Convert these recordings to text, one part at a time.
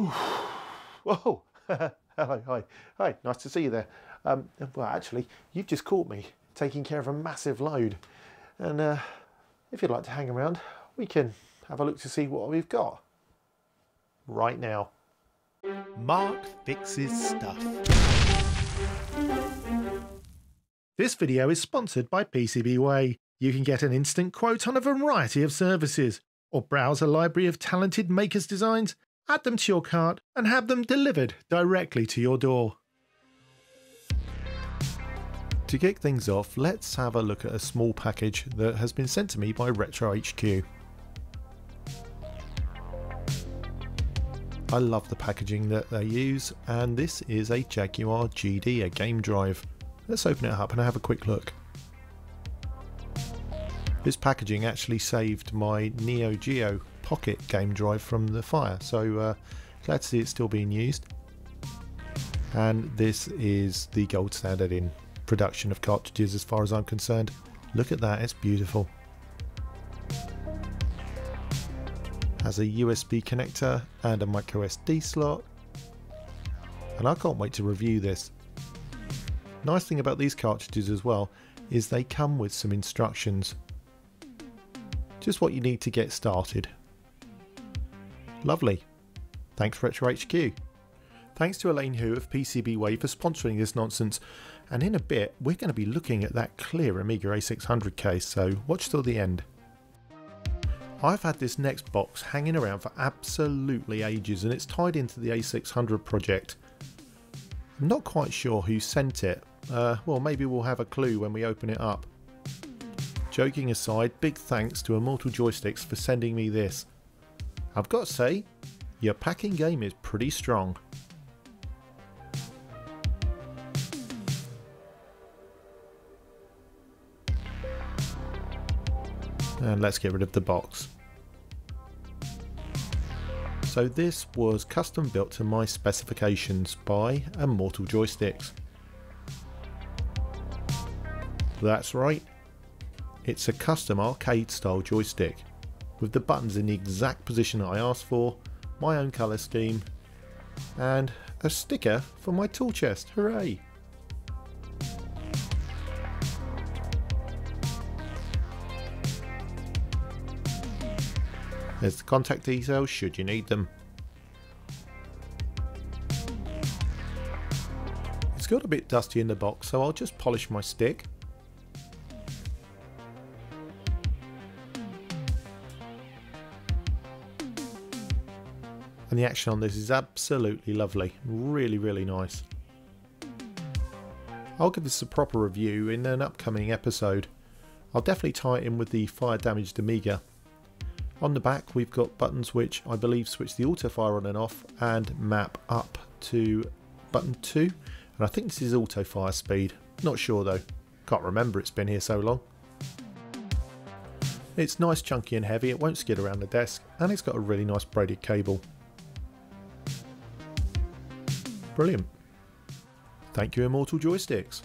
Whoa! Hello, hi, nice to see you there. Well, actually, you've just caught me taking care of a massive load, and if you'd like to hang around, we can have a look to see what we've got right now. Mark fixes stuff. This video is sponsored by PCBWay. You can get an instant quote on a variety of services, or browse a library of talented makers' designs, add them to your cart, and have them delivered directly to your door. To kick things off, let's have a look at a small package that has been sent to me by Retro HQ. I love the packaging that they use, and this is a Jaguar GD, a game drive. Let's open it up and have a quick look. This packaging actually saved my Neo Geo Pocket game drive from the fire, so glad to see it's still being used. And this is the gold standard in production of cartridges as far as I'm concerned. Look at that, it's beautiful. Has a USB connector and a micro SD slot, and I can't wait to review this. Nice thing about these cartridges as well is they come with some instructions. Just what you need to get started. Lovely. Thanks Retro HQ. Thanks to Elaine Hu of PCBWay for sponsoring this nonsense, and in a bit we're going to be looking at that clear Amiga A600 case, so watch till the end. I've had this next box hanging around for absolutely ages, and it's tied into the A600 project. I'm not quite sure who sent it. Well, maybe we'll have a clue when we open it up. Joking aside, big thanks to Immortal Joysticks for sending me this. I've got to say, your packing game is pretty strong. And let's get rid of the box. So this was custom built to my specifications by Immortal Joysticks. That's right, it's a custom arcade style joystick with the buttons in the exact position that I asked for, my own colour scheme, and a sticker for my tool chest. Hooray! There's the contact details should you need them. It's got a bit dusty in the box, so I'll just polish my stick. And the action on this is absolutely lovely. Really nice. I'll give this a proper review in an upcoming episode. I'll definitely tie it in with the fire damaged Amiga. On the back we've got buttons which I believe switch the auto fire on and off and map up to button 2, and I think this is auto fire speed. Not sure though, can't remember, it's been here so long. It's nice, chunky and heavy, it won't skid around the desk, and it's got a really nice braided cable. Brilliant. Thank you Immortal Joysticks.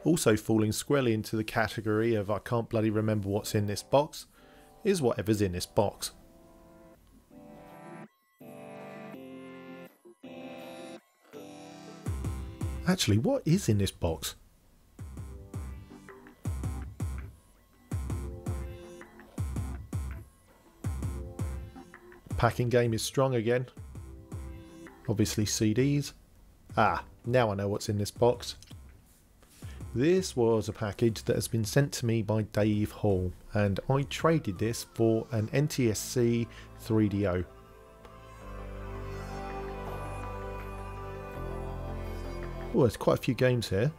Also falling squarely into the category of I can't bloody remember what's in this box is whatever's in this box. Actually, what is in this box? Packing game is strong again. Obviously CDs. Ah, now I know what's in this box. This was a package that has been sent to me by Dave Hall, and I traded this for an NTSC 3DO. Oh, there's quite a few games here.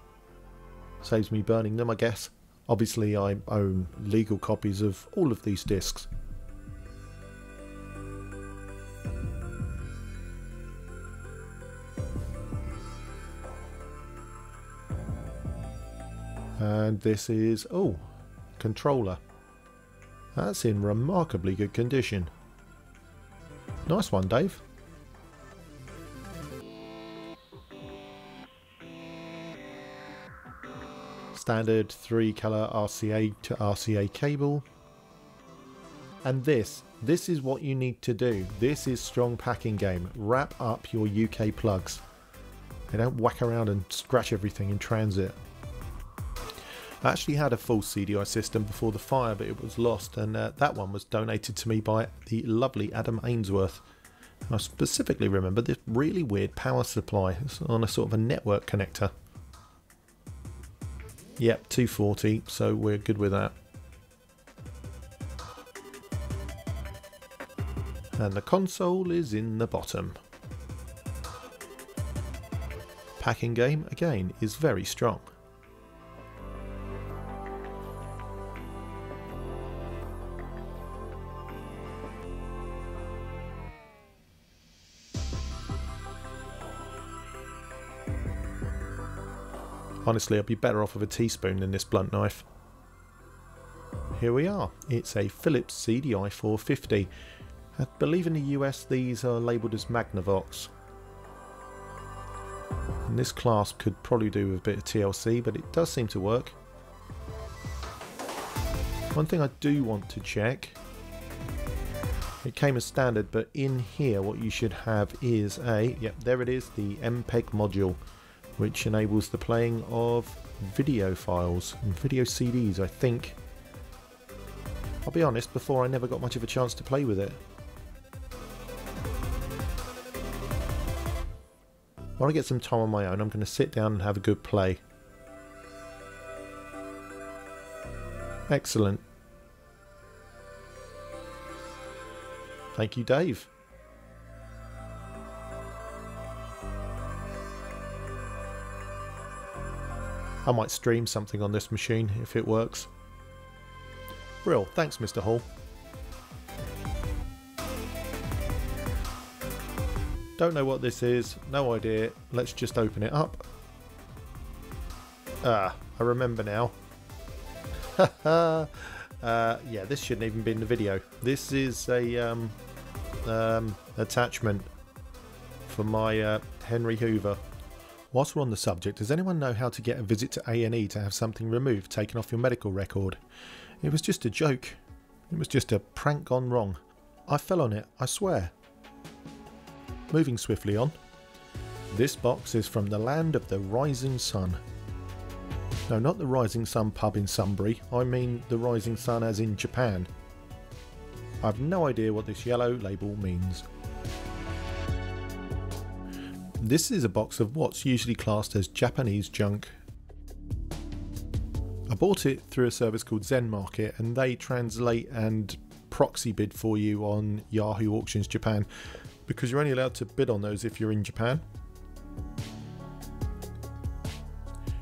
Saves me burning them, I guess. Obviously I own legal copies of all of these discs. And this is, oh, controller. That's in remarkably good condition. Nice one, Dave. Standard 3-colour RCA to RCA cable. And this This is what you need to do. This is strong packing game. Wrap up your UK plugs. They don't whack around and scratch everything in transit. I actually had a full CDI system before the fire, but it was lost, and that one was donated to me by the lovely Adam Ainsworth. I specifically remember this really weird power supply. It's on a sort of a network connector. Yep, 240, so we're good with that. And the console is in the bottom. Packing game, again, is very strong. Honestly, I'd be better off with a teaspoon than this blunt knife. Here we are. It's a Philips CDI 450. I believe in the US these are labelled as Magnavox. And this clasp could probably do with a bit of TLC, but it does seem to work. One thing I do want to check. It came as standard, but in here what you should have is a, yep, there it is, the MPEG module, which enables the playing of video files and video CDs, I think. I'll be honest, before I never got much of a chance to play with it. When I get some time on my own, I'm going to sit down and have a good play. Excellent. Thank you, Dave. I might stream something on this machine if it works. Brill, thanks Mr. Hall. Don't know what this is, no idea. Let's just open it up. Ah, I remember now. Yeah, this shouldn't even be in the video. This is a attachment for my Henry Hoover. Whilst we're on the subject, does anyone know how to get a visit to A&E to have something removed, taken off your medical record? It was just a joke. It was just a prank gone wrong. I fell on it, I swear. Moving swiftly on. This box is from the land of the Rising Sun. No, not the Rising Sun pub in Sunbury. I mean the Rising Sun as in Japan. I have no idea what this yellow label means. This is a box of what's usually classed as Japanese junk. I bought it through a service called Zen Market, and they translate and proxy bid for you on Yahoo Auctions Japan, because you're only allowed to bid on those if you're in Japan.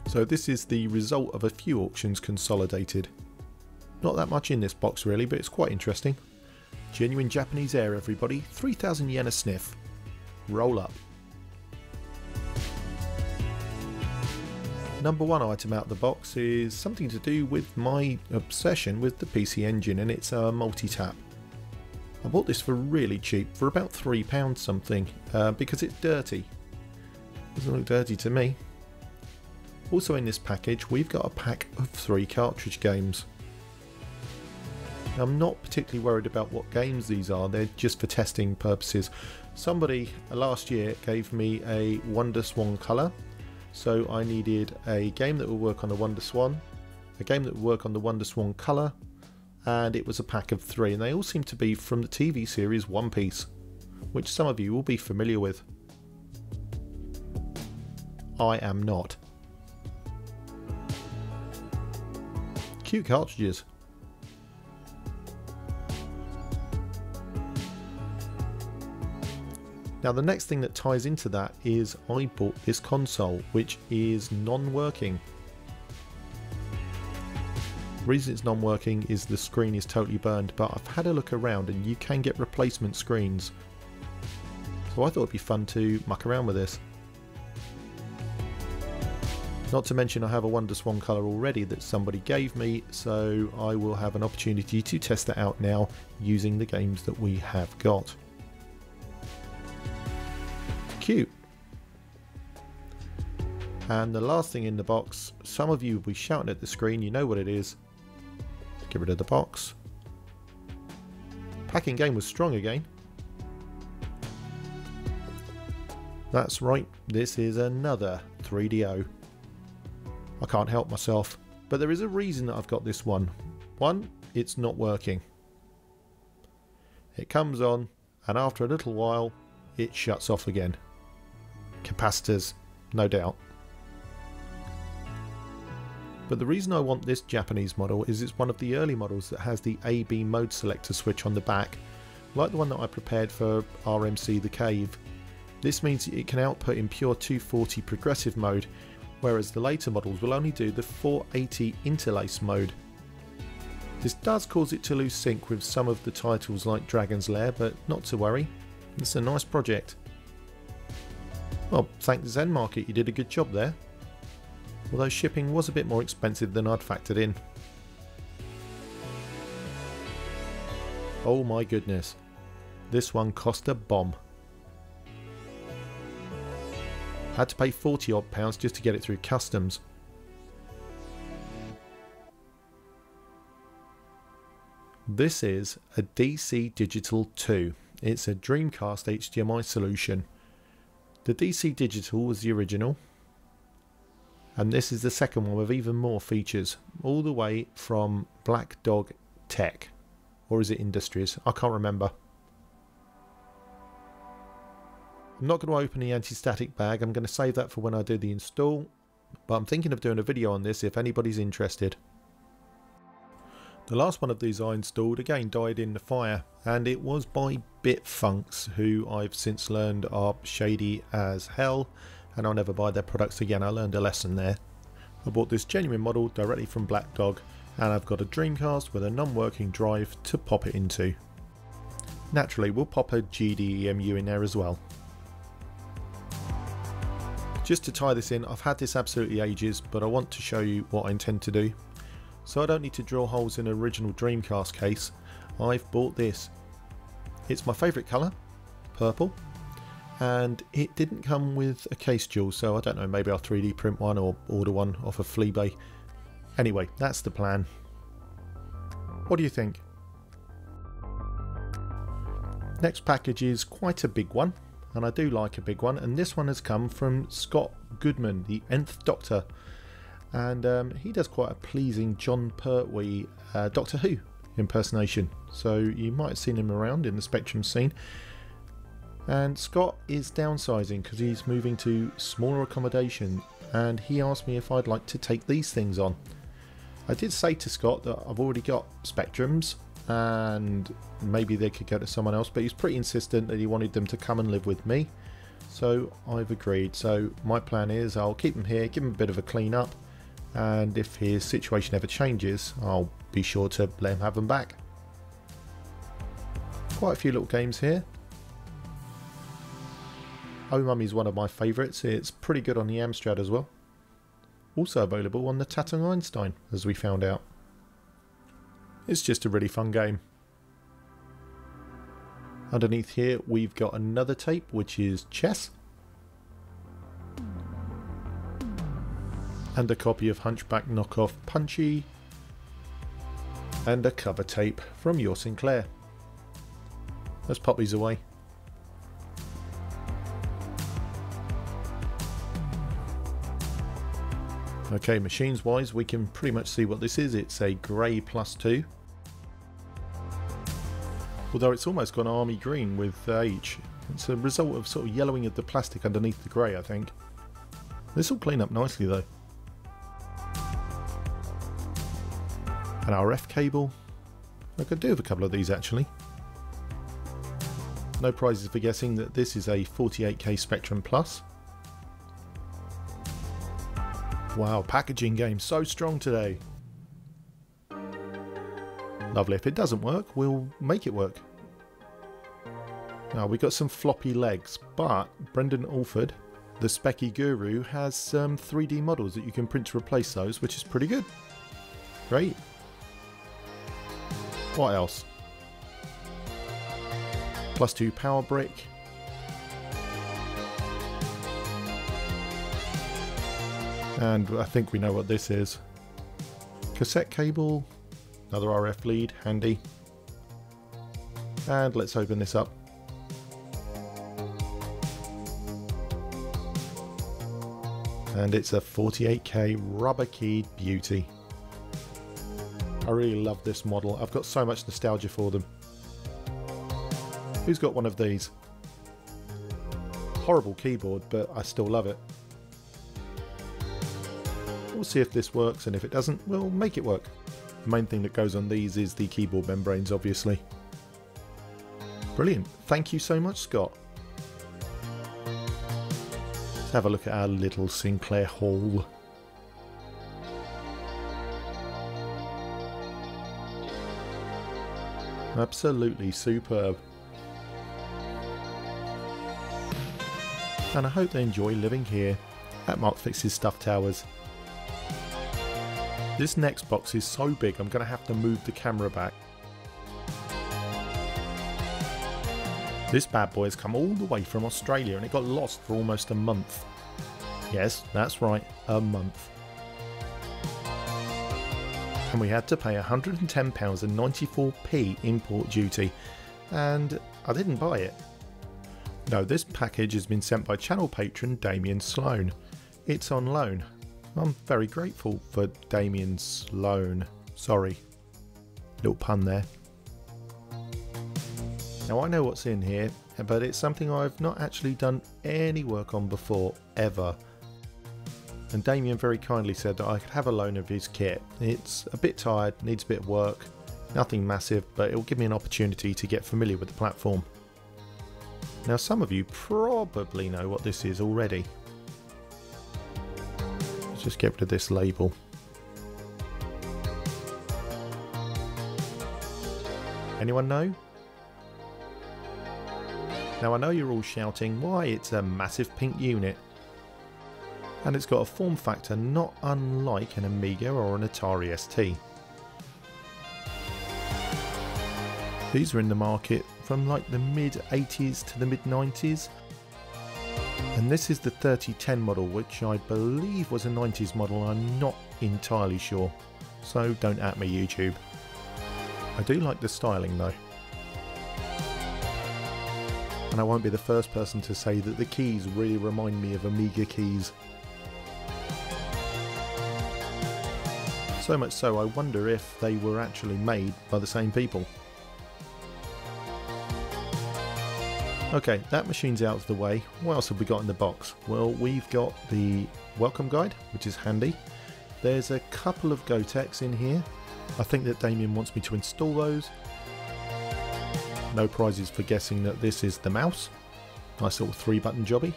So this is the result of a few auctions consolidated. Not that much in this box really, but it's quite interesting. Genuine Japanese air, everybody. 3,000 yen a sniff. Roll up. Number one item out of the box is something to do with my obsession with the PC Engine, and it's a multi-tap. I bought this for really cheap, for about £3 something, because it's dirty. Doesn't look dirty to me. Also in this package we've got a pack of 3 cartridge games. Now, I'm not particularly worried about what games these are, they're just for testing purposes. Somebody last year gave me a Wonder Swan colour. So I needed a game that would work on the Wonder Swan, a game that would work on the Wonder Swan colour, and it was a pack of 3, and they all seem to be from the TV series One Piece, which some of you will be familiar with. I am not. Cute cartridges. Now the next thing that ties into that is I bought this console, which is non-working. The reason it's non-working is the screen is totally burned, but I've had a look around and you can get replacement screens. So I thought it'd be fun to muck around with this. Not to mention I have a Wonder Swan colour already that somebody gave me, so I will have an opportunity to test that out now using the games that we have got. Cute. And the last thing in the box, some of you will be shouting at the screen, you know what it is. Get rid of the box. Packing game was strong again. That's right, this is another 3DO. I can't help myself, but there is a reason that I've got this one. One, it's not working. It comes on, and after a little while, it shuts off again. Capacitors, no doubt. But the reason I want this Japanese model is it's one of the early models that has the AB mode selector switch on the back, like the one that I prepared for RMC The Cave. This means it can output in pure 240 progressive mode, whereas the later models will only do the 480 interlace mode. This does cause it to lose sync with some of the titles like Dragon's Lair, but not to worry, it's a nice project. Well, thank the Zen Market, you did a good job there. Although shipping was a bit more expensive than I'd factored in. Oh my goodness, this one cost a bomb. Had to pay £40 odd just to get it through customs. This is a DC Digital 2. It's a Dreamcast HDMI solution. The DC Digital was the original, and this is the second one with even more features, all the way from Black Dog Tech, or is it Industries? I can't remember. I'm not going to open the anti-static bag, I'm going to save that for when I do the install, but I'm thinking of doing a video on this if anybody's interested. The last one of these I installed again died in the fire, and it was by Bitfunks, who I've since learned are shady as hell, and I'll never buy their products again. I learned a lesson there. I bought this genuine model directly from Black Dog, and I've got a Dreamcast with a non-working drive to pop it into. Naturally, we'll pop a GDEMU in there as well. Just to tie this in, I've had this absolutely ages, but I want to show you what I intend to do. So I don't need to drill holes in an original Dreamcast case. I've bought this. It's my favourite colour, purple, and it didn't come with a case jewel, so I don't know, maybe I'll 3D print one or order one off of Fleabay. Anyway, that's the plan. What do you think? Next package is quite a big one, and I do like a big one, and this one has come from Scott Goodman, the Nth Doctor, and he does quite a pleasing John Pertwee Doctor Who impersonation, so you might have seen him around in the Spectrum scene. And Scott is downsizing because he's moving to smaller accommodation, and he asked me if I'd like to take these things on. I did say to Scott that I've already got Spectrums and maybe they could go to someone else, but he's pretty insistent that he wanted them to come and live with me, so I've agreed. So my plan is I'll keep him here, give him a bit of a clean up, and if his situation ever changes, I'll be sure to let him have them back. Quite a few little games here. Oh Mummy is one of my favourites. It's pretty good on the Amstrad as well. Also available on the Tatung Einstein, as we found out. It's just a really fun game. Underneath here we've got another tape, which is chess. And a copy of Hunchback knockoff Punchy. And a cover tape from Your Sinclair. Let's pop these away. Okay, machines wise, we can pretty much see what this is. It's a grey +2. Although it's almost gone army green with age. It's a result of sort of yellowing of the plastic underneath the grey, I think. This will clean up nicely though. An RF cable. I could do with a couple of these actually. No prizes for guessing that this is a 48K Spectrum Plus. Wow, packaging game so strong today. Lovely. If it doesn't work, we'll make it work. Now we've got some floppy legs, but Brendan Alford, the Specky Guru, has some 3D models that you can print to replace those, which is pretty good. Great. What else? +2 power brick. And I think we know what this is. Cassette cable, another RF lead, handy. And let's open this up. And it's a 48K rubber keyed beauty. I really love this model. I've got so much nostalgia for them. Who's got one of these? Horrible keyboard, but I still love it. We'll see if this works, and if it doesn't, we'll make it work. The main thing that goes on these is the keyboard membranes, obviously. Brilliant. Thank you so much, Scott. Let's have a look at our little Sinclair haul. Absolutely superb. And I hope they enjoy living here at Mark Fix's Stuff Towers. This next box is so big I'm going to have to move the camera back. This bad boy has come all the way from Australia and it got lost for almost a month. Yes, that's right, a month. And we had to pay £110.94 import duty, and I didn't buy it. No, this package has been sent by channel patron Damien Sloan. It's on loan. I'm very grateful for Damien Sloan. Sorry, little pun there. Now I know what's in here, but it's something I've not actually done any work on before, ever. And Damien very kindly said that I could have a loan of his kit. It's a bit tired, needs a bit of work, nothing massive, but it will give me an opportunity to get familiar with the platform. Now some of you probably know what this is already. Let's just get rid of this label. Anyone know? Now I know you're all shouting, why, it's a massive pink unit. And it's got a form factor not unlike an Amiga or an Atari ST. These are in the market from like the mid 80s to the mid 90s. And this is the 3010 model, which I believe was a 90s model. I'm not entirely sure, so don't at me, YouTube. I do like the styling though. And I won't be the first person to say that the keys really remind me of Amiga keys. So much so I wonder if they were actually made by the same people. Okay, that machine's out of the way. What else have we got in the box? Well, we've got the welcome guide, which is handy. There's a couple of Gotecs in here. I think that Damien wants me to install those. No prizes for guessing that this is the mouse. Nice little 3-button jobby.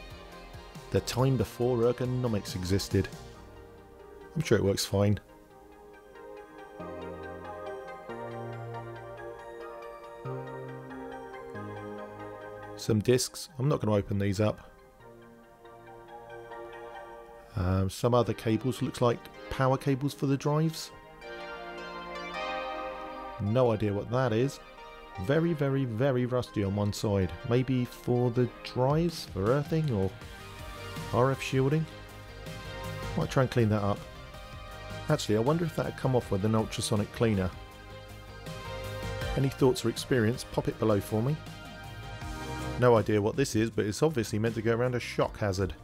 The time before ergonomics existed. I'm sure it works fine. Some discs. I'm not going to open these up. Some other cables. Looks like power cables for the drives. No idea what that is. Very, very, very rusty on one side. Maybe for the drives, for earthing or RF shielding. Might try and clean that up. Actually, I wonder if that had come off with an ultrasonic cleaner. Any thoughts or experience, pop it below for me. No idea what this is, but it's obviously meant to go around a shock hazard.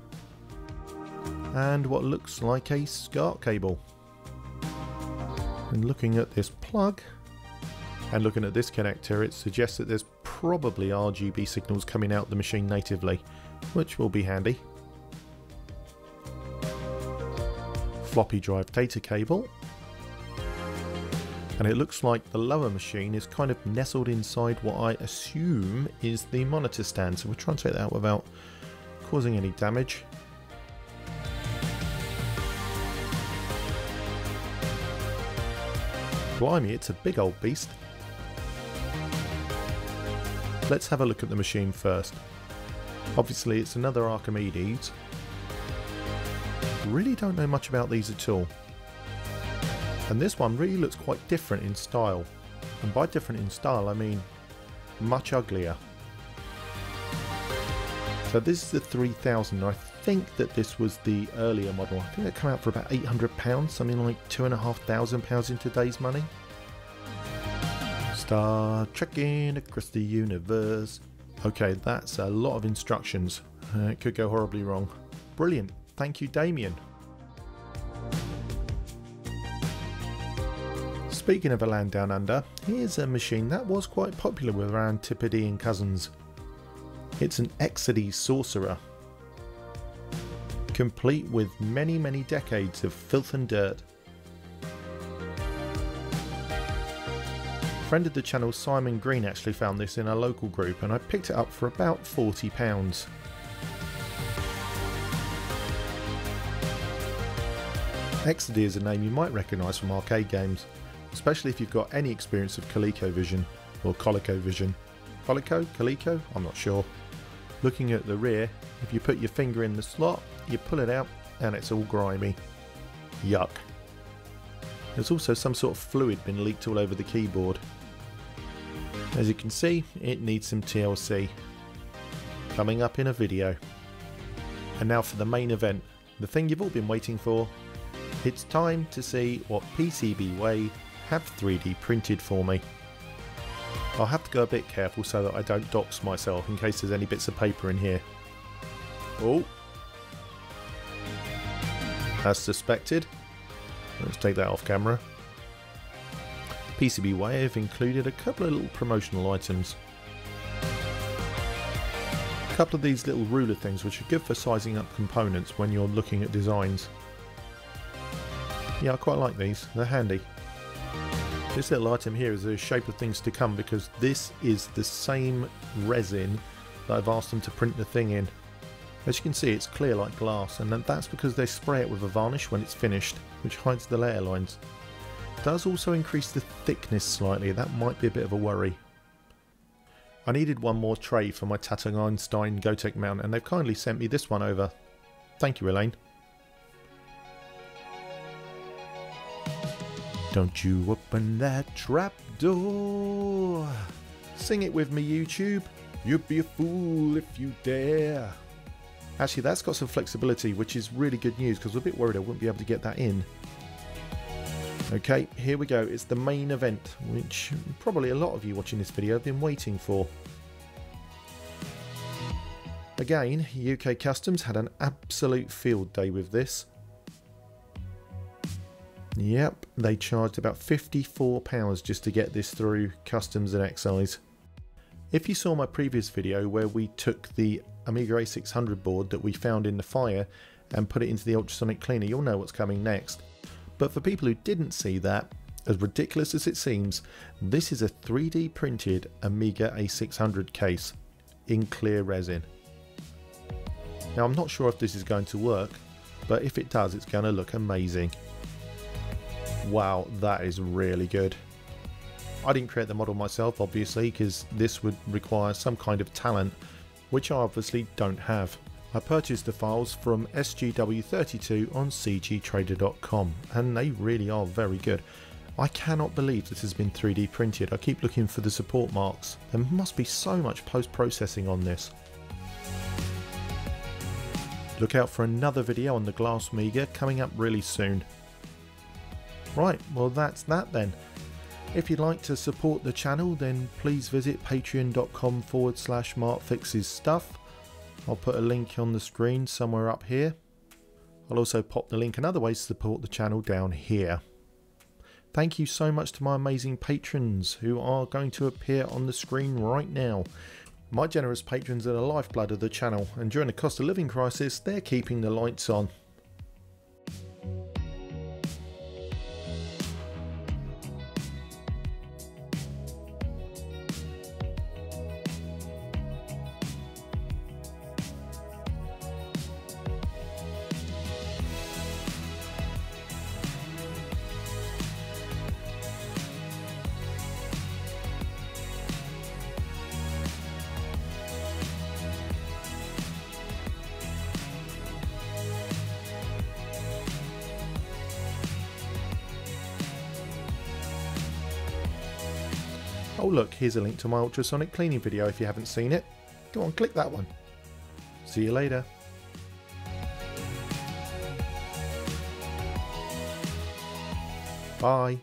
And what looks like a SCART cable. And looking at this plug, and looking at this connector, it suggests that there's probably RGB signals coming out the machine natively, which will be handy. Floppy drive data cable. And it looks like the lower machine is kind of nestled inside what I assume is the monitor stand, so we'll try and take that out without causing any damage. Blimey, it's a big old beast. Let's have a look at the machine first. Obviously it's another Archimedes. Really don't know much about these at all. And this one really looks quite different in style. And by different in style I mean much uglier. So this is the 3000. I think that this was the earlier model. I think it came out for about £800, something like £2,500 in today's money. Star trekking across the universe. Okay, that's a lot of instructions. It could go horribly wrong. Brilliant. Thank you, Damien. Speaking of a land down under, here's a machine that was quite popular with our Antipodean cousins. It's an Exodia Sorcerer, complete with many decades of filth and dirt. A friend of the channel, Simon Green, actually found this in a local group and I picked it up for about £40. Exodia is a name you might recognise from arcade games, especially if you've got any experience of ColecoVision or ColecoVision. Coleco? I'm not sure. Looking at the rear, if you put your finger in the slot, you pull it out and it's all grimy. Yuck. There's also some sort of fluid been leaked all over the keyboard. As you can see, it needs some TLC. Coming up in a video. And now for the main event, the thing you've all been waiting for. It's time to see what PCBWay have 3D printed for me. I'll have to go a bit careful so that I don't dox myself in case there's any bits of paper in here. Oh! As suspected. Let's take that off camera. PCBWay have included a couple of little promotional items. A couple of these little ruler things which are good for sizing up components when you're looking at designs. Yeah, I quite like these, they're handy. This little item here is a shape of things to come because this is the same resin that I've asked them to print the thing in. As you can see, it's clear like glass, and that's because they spray it with a varnish when it's finished, which hides the layer lines. It does also increase the thickness slightly, that might be a bit of a worry. I needed one more tray for my Tattung Einstein Gotek mount, and they've kindly sent me this one over. Thank you, Elaine. Don't you open that trap door. Sing it with me, YouTube. You'd be a fool if you dare. Actually, that's got some flexibility, which is really good news because I was a bit worried I wouldn't be able to get that in. Okay, here we go. It's the main event, which probably a lot of you watching this video have been waiting for. Again, UK Customs had an absolute field day with this. Yep, they charged about £54 just to get this through customs and excise. If you saw my previous video where we took the Amiga A600 board that we found in the fire and put it into the ultrasonic cleaner, you'll know what's coming next. But for people who didn't see that, as ridiculous as it seems, this is a 3D printed Amiga A600 case in clear resin. Now I'm not sure if this is going to work, but if it does, it's going to look amazing. Wow, that is really good. I didn't create the model myself, obviously, because this would require some kind of talent, which I obviously don't have. I purchased the files from SGW32 on cgtrader.com, and they really are very good. I cannot believe this has been 3D printed. I keep looking for the support marks. There must be so much post-processing on this. Look out for another video on the Glass Amiga coming up really soon. Right, well that's that then. If you'd like to support the channel, then please visit patreon.com/markfixesstuff. I'll put a link on the screen somewhere up here. I'll also pop the link and other ways to support the channel down here. Thank you so much to my amazing patrons who are going to appear on the screen right now. My generous patrons are the lifeblood of the channel, and during the cost of living crisis, they're keeping the lights on. Oh look, here's a link to my ultrasonic cleaning video if you haven't seen it. Go on, click that one. See you later. Bye.